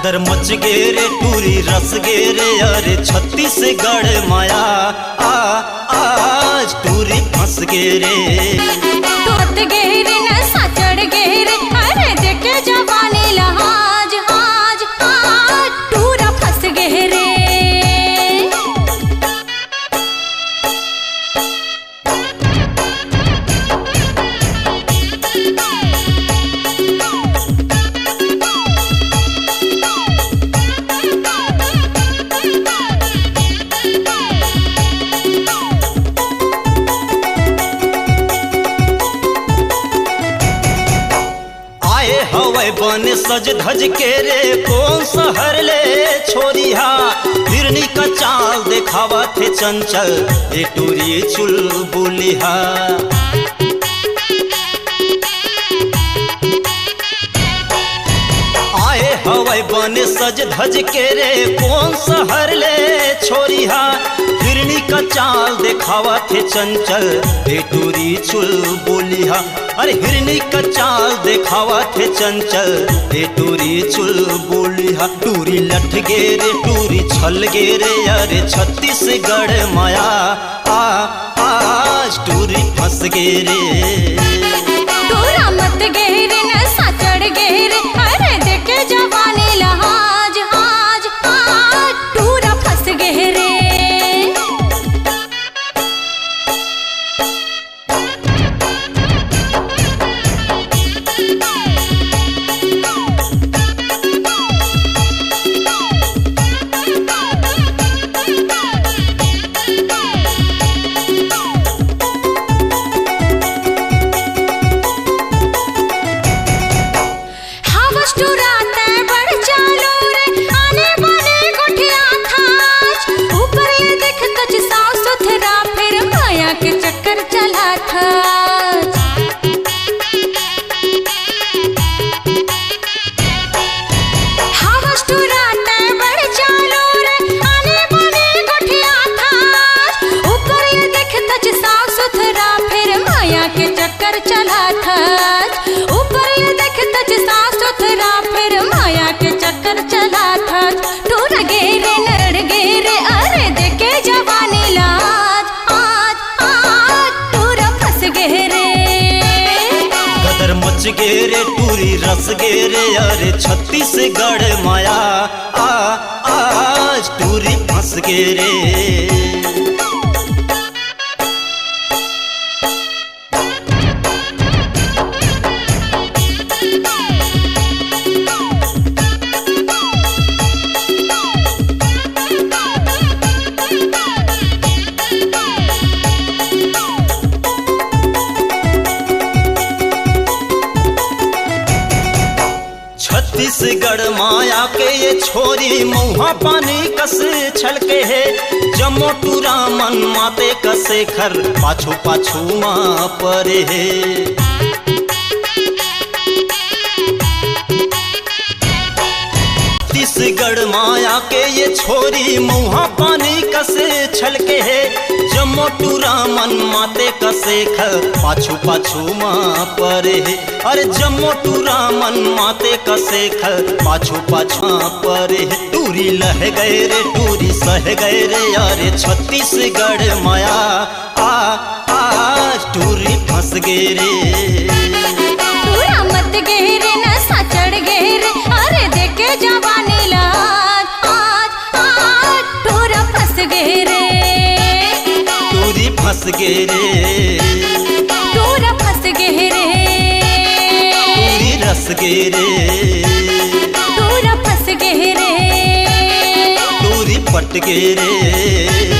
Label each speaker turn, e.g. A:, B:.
A: गदर मच गे रे टूरी रस गे रे अरे छत्तीसगढ़ माया आज टूरी फंस गे रे
B: टूट गे रे नशा चढ़ गे रे अरे देखे जवानी लहाज आज टूरा फंस गे रे।
A: हवै बन सज धज के रे कौन शहर ले छोरिया हिरनी का चाल देखावा थे चंचल ये टूरी चुलबुलिया। आए हवै बन सज धज के रे कौन शहर ले छोरिया हिरनी का चाल देखावा थे चंचल ये टूरी चुलबुलिया। अरे हिरनी का चाल देखावा थे चंचल ये टूरी चुलबुलिया। टूरी लठ गे रे टूरी छल गे रे अरे छत्तीसगढ़ माया आज टूरी फंस गे रे
B: टूरा मत गे रे नशा चढ़ गे रे अरे देखे जवानी लहाज आज टूरा फंस गे रे।
A: मच गे रे टूरी रस गे रे अरे छत्तीसगढ़ माया आज टूरी फंस गे रे। छत्तीसगढ़ माया के ये छोरी मुहा पानी कस छलके है जमो टूरा मन माते कसे खर पाछू पाछू माँ परे है। छत्तीसगढ़ माया के ये छोरी मुहा पानी कसे छलके है जमो टूरा मन माते कसे खर पाछू पाछू माँ परे है। अरे जमो टूरा मन माते कसे खर पाछू पाछू परे है। टूरी लह गए रे टूरी सह गए रे अरे छत्तीसगढ़ माया आज टूरी फंस गे रे
B: टूरा मत गे रे नशा चढ़ गे रे अरे देखे जवानी लहाज आज टूरा फंस गे रे
A: टूरी फंस गे रे
B: टूरा फंस गे रे
A: टूरी रस गे रे
B: टूरा फंस गे रे
A: टूरी पट गे रे।